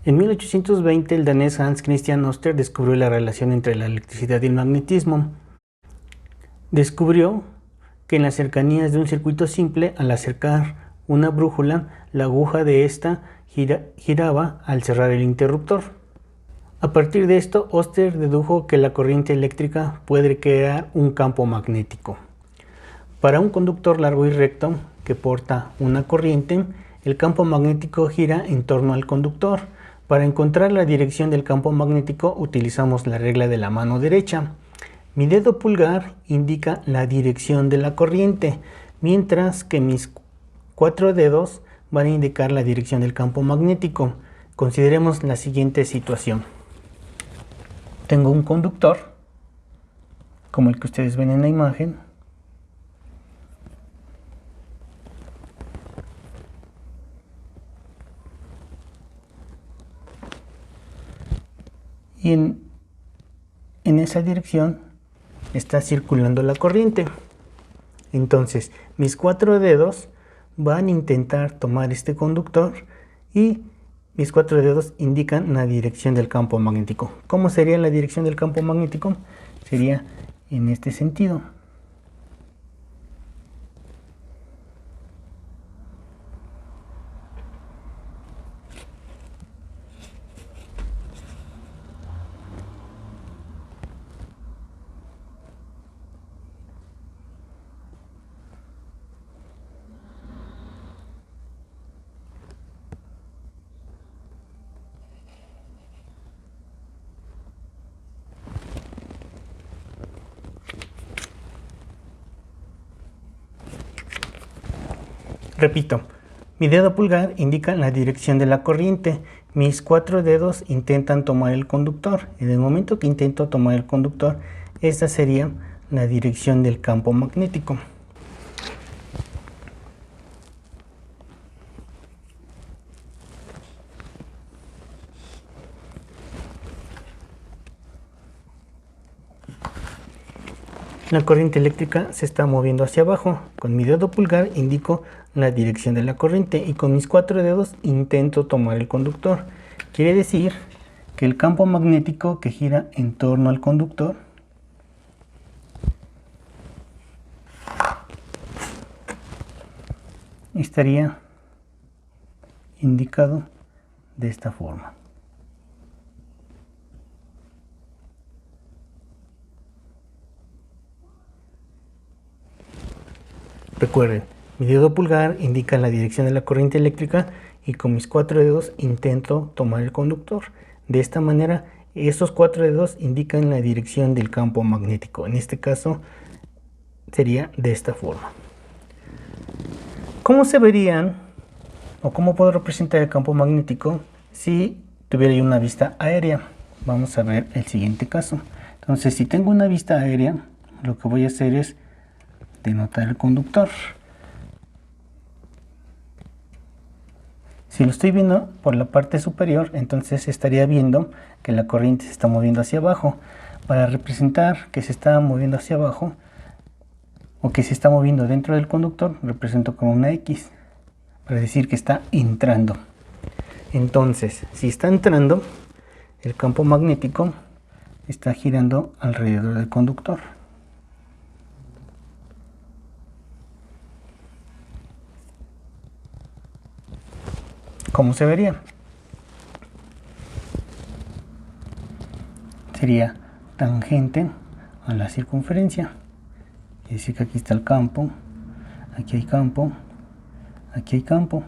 En 1820 el danés Hans Christian Ørsted descubrió la relación entre la electricidad y el magnetismo. Descubrió que en las cercanías de un circuito simple, al acercar una brújula, la aguja de esta giraba al cerrar el interruptor. A partir de esto, Ørsted dedujo que la corriente eléctrica puede crear un campo magnético. Para un conductor largo y recto que porta una corriente, el campo magnético gira en torno al conductor. Para encontrar la dirección del campo magnético utilizamos la regla de la mano derecha. Mi dedo pulgar indica la dirección de la corriente, mientras que mis 4 dedos van a indicar la dirección del campo magnético. Consideremos la siguiente situación. Tengo un conductor, como el que ustedes ven en la imagen. Y en esa dirección está circulando la corriente. Entonces, mis 4 dedos van a intentar tomar este conductor y mis 4 dedos indican la dirección del campo magnético. ¿Cómo sería la dirección del campo magnético? Sería en este sentido. Repito, mi dedo pulgar indica la dirección de la corriente. Mis 4 dedos intentan tomar el conductor. En el momento que intento tomar el conductor, esta sería la dirección del campo magnético. La corriente eléctrica se está moviendo hacia abajo. Con mi dedo pulgar indico la dirección de la corriente y con mis 4 dedos intento tomar el conductor. Quiere decir que el campo magnético que gira en torno al conductor estaría indicado de esta forma. Recuerden, mi dedo pulgar indica la dirección de la corriente eléctrica y con mis 4 dedos intento tomar el conductor. De esta manera, estos 4 dedos indican la dirección del campo magnético. En este caso, sería de esta forma. ¿Cómo se verían o cómo puedo representar el campo magnético si tuviera yo una vista aérea? Vamos a ver el siguiente caso. Entonces, si tengo una vista aérea, lo que voy a hacer es denotar el conductor. Si lo estoy viendo por la parte superior, entonces estaría viendo que la corriente se está moviendo hacia abajo. Para representar que se está moviendo hacia abajo o que se está moviendo dentro del conductor, represento con una X para decir que está entrando. Entonces, si está entrando, el campo magnético está girando alrededor del conductor. ¿Cómo se vería? Sería tangente a la circunferencia. Es decir, que aquí está el campo, aquí hay campo, aquí hay campo,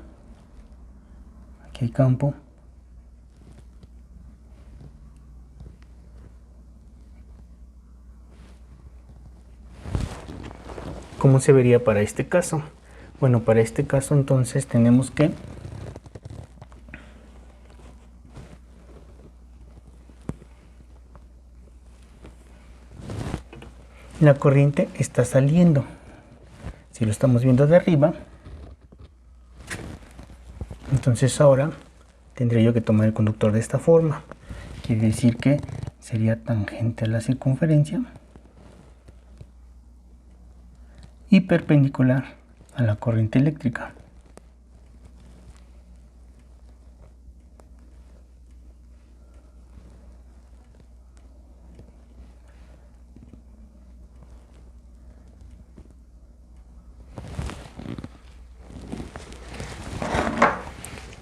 aquí hay campo. ¿Cómo se vería para este caso? Bueno, para este caso entonces tenemos que la corriente está saliendo. Si lo estamos viendo de arriba, entonces ahora tendría yo que tomar el conductor de esta forma. Quiere decir que sería tangente a la circunferencia y perpendicular a la corriente eléctrica.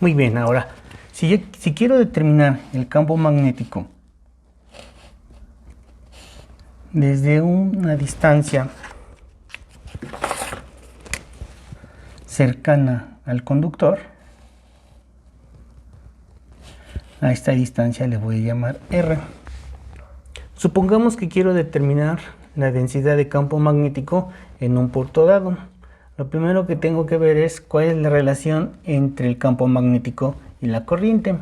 Muy bien, ahora, si quiero determinar el campo magnético desde una distancia cercana al conductor, a esta distancia le voy a llamar R. Supongamos que quiero determinar la densidad de campo magnético en un punto dado. Lo primero que tengo que ver es cuál es la relación entre el campo magnético y la corriente.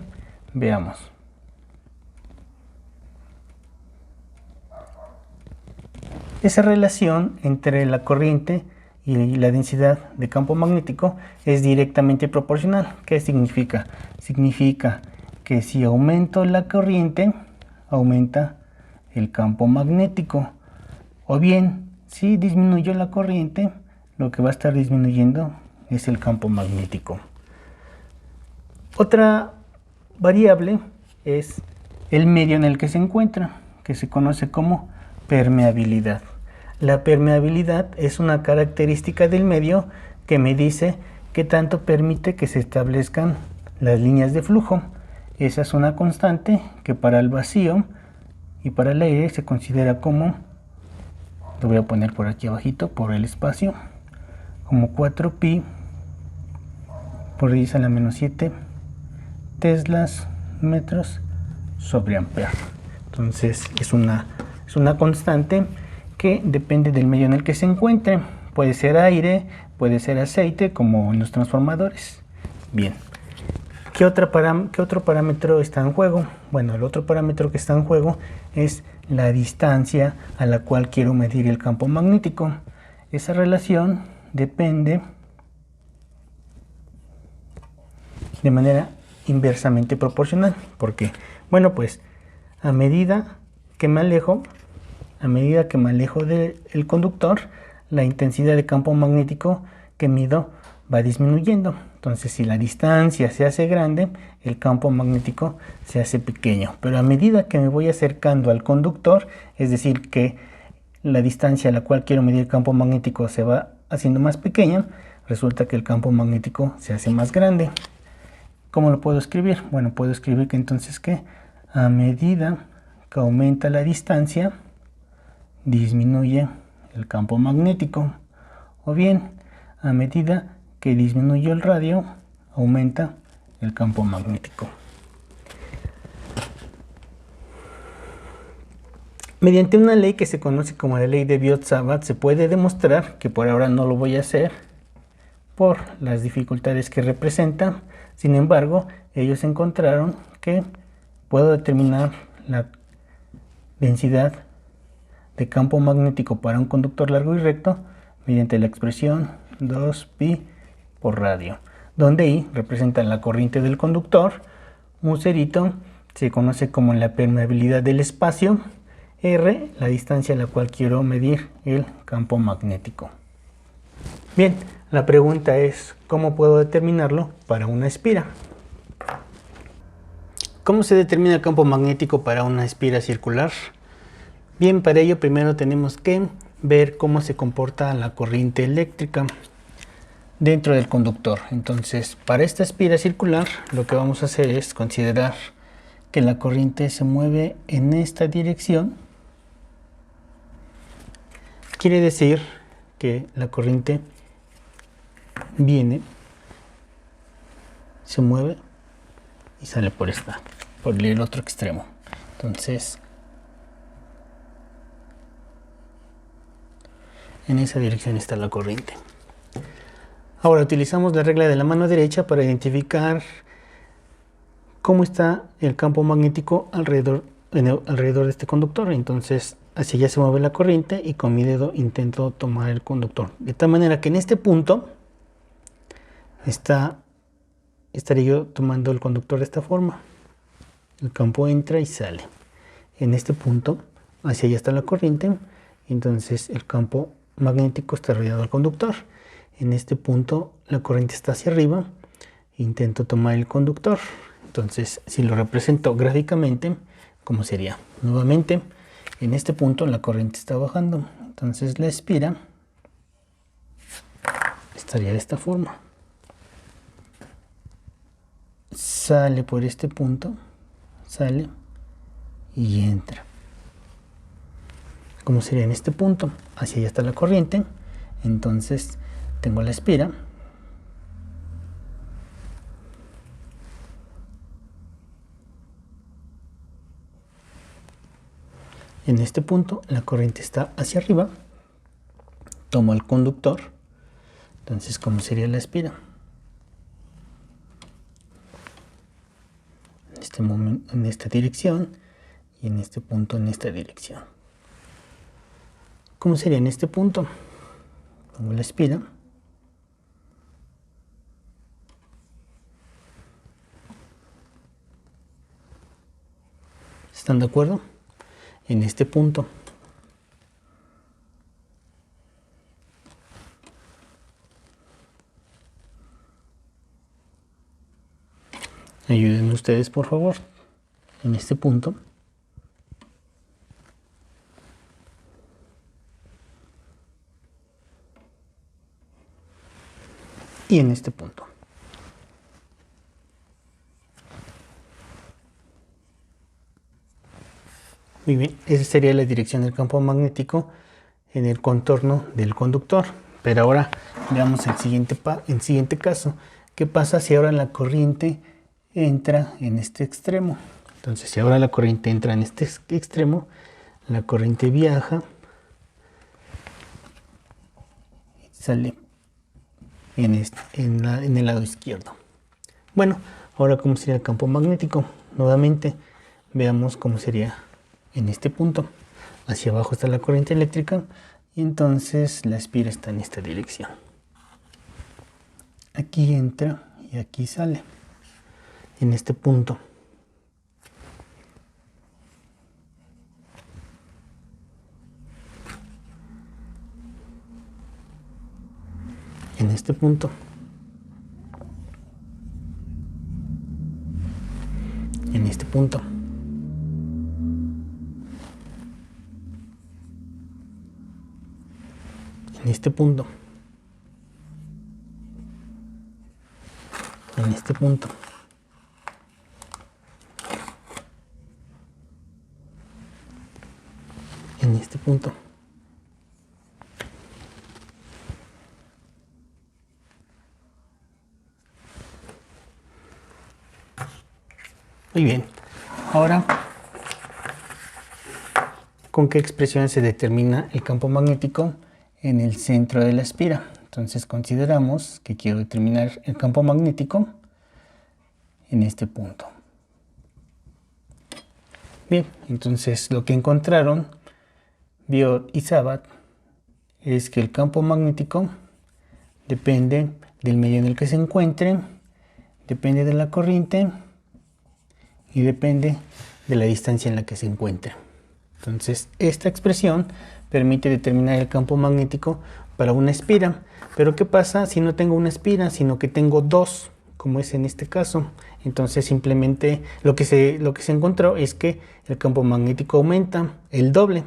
Veamos. Esa relación entre la corriente y la densidad de campo magnético es directamente proporcional. ¿Qué significa? Significa que si aumento la corriente, aumenta el campo magnético. O bien, si disminuyo la corriente, lo que va a estar disminuyendo es el campo magnético. Otra variable es el medio en el que se encuentra, que se conoce como permeabilidad. La permeabilidad es una característica del medio que me dice qué tanto permite que se establezcan las líneas de flujo. Esa es una constante que para el vacío y para el aire se considera como, lo voy a poner por aquí abajito, por el espacio, como 4pi por 10 a la menos 7 teslas metros sobre ampere. Entonces es una constante que depende del medio en el que se encuentre. Puede ser aire, puede ser aceite, como en los transformadores. Bien. ¿Qué otro parámetro está en juego? Bueno, el otro parámetro que está en juego es la distancia a la cual quiero medir el campo magnético. Esa relación depende de manera inversamente proporcional. ¿Por qué? Bueno, pues a medida que me alejo del conductor, la intensidad de campo magnético que mido va disminuyendo. Entonces, si la distancia se hace grande, el campo magnético se hace pequeño. Pero a medida que me voy acercando al conductor, es decir, que la distancia a la cual quiero medir el campo magnético se va haciendo más pequeña, resulta que el campo magnético se hace más grande. ¿Cómo lo puedo escribir? Bueno, puedo escribir que entonces que a medida que aumenta la distancia, disminuye el campo magnético. O bien, a medida que disminuye el radio, aumenta el campo magnético. Mediante una ley que se conoce como la ley de Biot-Savart se puede demostrar, que por ahora no lo voy a hacer por las dificultades que representa. Sin embargo, ellos encontraron que puedo determinar la densidad de campo magnético para un conductor largo y recto mediante la expresión 2pi por radio, donde I representa la corriente del conductor, mu cerito se conoce como la permeabilidad del espacio, R la distancia a la cual quiero medir el campo magnético. Bien, la pregunta es, ¿cómo puedo determinarlo para una espira? ¿Cómo se determina el campo magnético para una espira circular? Bien, para ello primero tenemos que ver cómo se comporta la corriente eléctrica dentro del conductor. Entonces, para esta espira circular, lo que vamos a hacer es considerar que la corriente se mueve en esta dirección. Quiere decir que la corriente viene, se mueve y sale por el otro extremo. Entonces, en esa dirección está la corriente. Ahora utilizamos la regla de la mano derecha para identificar cómo está el campo magnético alrededor de este conductor. Entonces, hacia allá se mueve la corriente y con mi dedo intento tomar el conductor. De tal manera que en este punto estaría yo tomando el conductor de esta forma. El campo entra y sale. En este punto, hacia allá está la corriente. Entonces, el campo magnético está rodeado del conductor. En este punto, la corriente está hacia arriba. Intento tomar el conductor. Entonces, si lo represento gráficamente, ¿cómo sería? Nuevamente, en este punto la corriente está bajando. Entonces, la espira estaría de esta forma. sale por este punto, sale y entra. Como sería en este punto, hacia allá está la corriente, entonces tengo la espira. En este punto la corriente está hacia arriba, tomo el conductor, entonces como sería la espira. En este momento en esta dirección y en este punto en esta dirección. ¿Cómo sería en este punto? Pongo la espira. ¿Están de acuerdo? En este punto. Ayúdenme ustedes, por favor. En este punto. Y en este punto. Muy bien, esa sería la dirección del campo magnético en el contorno del conductor. Pero ahora veamos el siguiente caso. ¿Qué pasa si ahora la corriente entra en este extremo? Entonces, si ahora la corriente entra en este extremo, la corriente viaja y sale en el lado izquierdo. Bueno, ahora cómo sería el campo magnético. Nuevamente veamos cómo sería en este punto. Hacia abajo está la corriente eléctrica y entonces la espira está en esta dirección. Aquí entra y aquí sale en este punto. En este punto. En este punto. En este punto. En este punto. En este punto. Muy bien. Ahora, ¿con qué expresión se determina el campo magnético en el centro de la espira? Entonces consideramos que quiero determinar el campo magnético en este punto. Bien, entonces lo que encontraron Biot y Sabat es que el campo magnético depende del medio en el que se encuentre, depende de la corriente y depende de la distancia en la que se encuentre. Entonces, esta expresión permite determinar el campo magnético para una espira. Pero ¿qué pasa si no tengo una espira, sino que tengo dos, como es en este caso? Entonces, simplemente lo que se encontró es que el campo magnético aumenta el doble.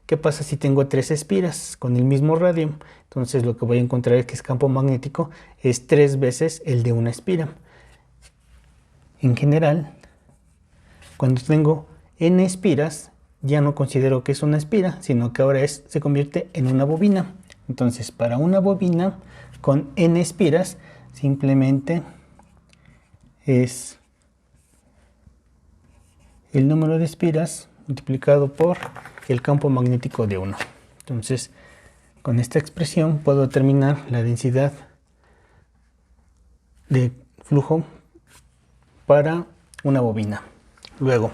¿Qué pasa si tengo tres espiras con el mismo radio? Entonces, lo que voy a encontrar es que el campo magnético es 3 veces el de una espira. En general, cuando tengo n espiras, ya no considero que es una espira, sino que ahora se convierte en una bobina. Entonces, para una bobina con n espiras, simplemente es el número de espiras multiplicado por el campo magnético de 1. Entonces, con esta expresión puedo determinar la densidad de flujo para una bobina. Luego,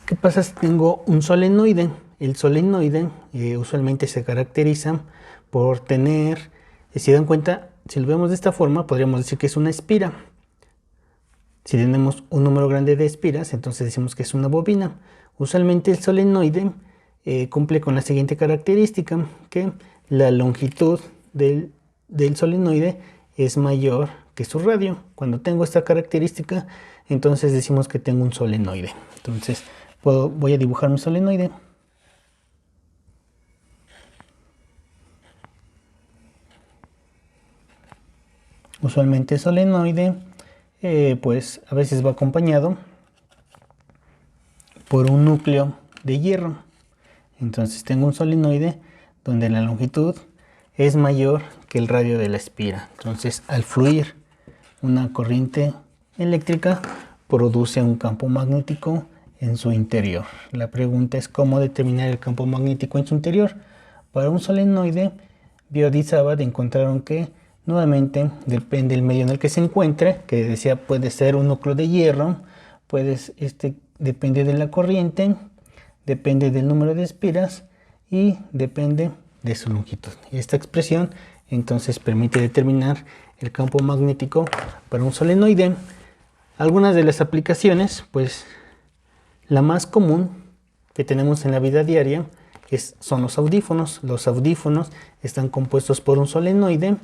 ¿qué pasa si tengo un solenoide? El solenoide usualmente se caracteriza por tener, si dan cuenta, si lo vemos de esta forma, podríamos decir que es una espira. Si tenemos un número grande de espiras, entonces decimos que es una bobina. Usualmente el solenoide cumple con la siguiente característica, que la longitud del solenoide es mayor que su radio. Cuando tengo esta característica, entonces decimos que tengo un solenoide. Entonces voy a dibujar mi solenoide. Usualmente solenoide pues a veces va acompañado por un núcleo de hierro. Entonces tengo un solenoide donde la longitud es mayor que el radio de la espira. Entonces al fluir una corriente eléctrica produce un campo magnético en su interior. La pregunta es cómo determinar el campo magnético en su interior. Para un solenoide, Biot y Sabat encontraron que nuevamente depende del medio en el que se encuentre, que decía puede ser un núcleo de hierro, depende de la corriente, depende del número de espiras y depende de su longitud. Esta expresión entonces permite determinar el campo magnético para un solenoide. Algunas de las aplicaciones, pues la más común que tenemos en la vida diaria son los audífonos. Los audífonos están compuestos por un solenoide.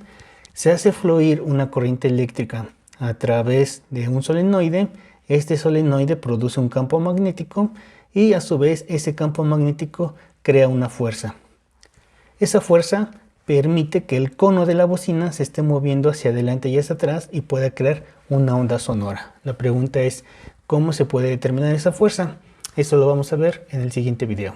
Se hace fluir una corriente eléctrica a través de un solenoide. Este solenoide produce un campo magnético y a su vez ese campo magnético crea una fuerza. Esa fuerza permite que el cono de la bocina se esté moviendo hacia adelante y hacia atrás y pueda crear una onda sonora. La pregunta es, ¿cómo se puede determinar esa fuerza? Eso lo vamos a ver en el siguiente video.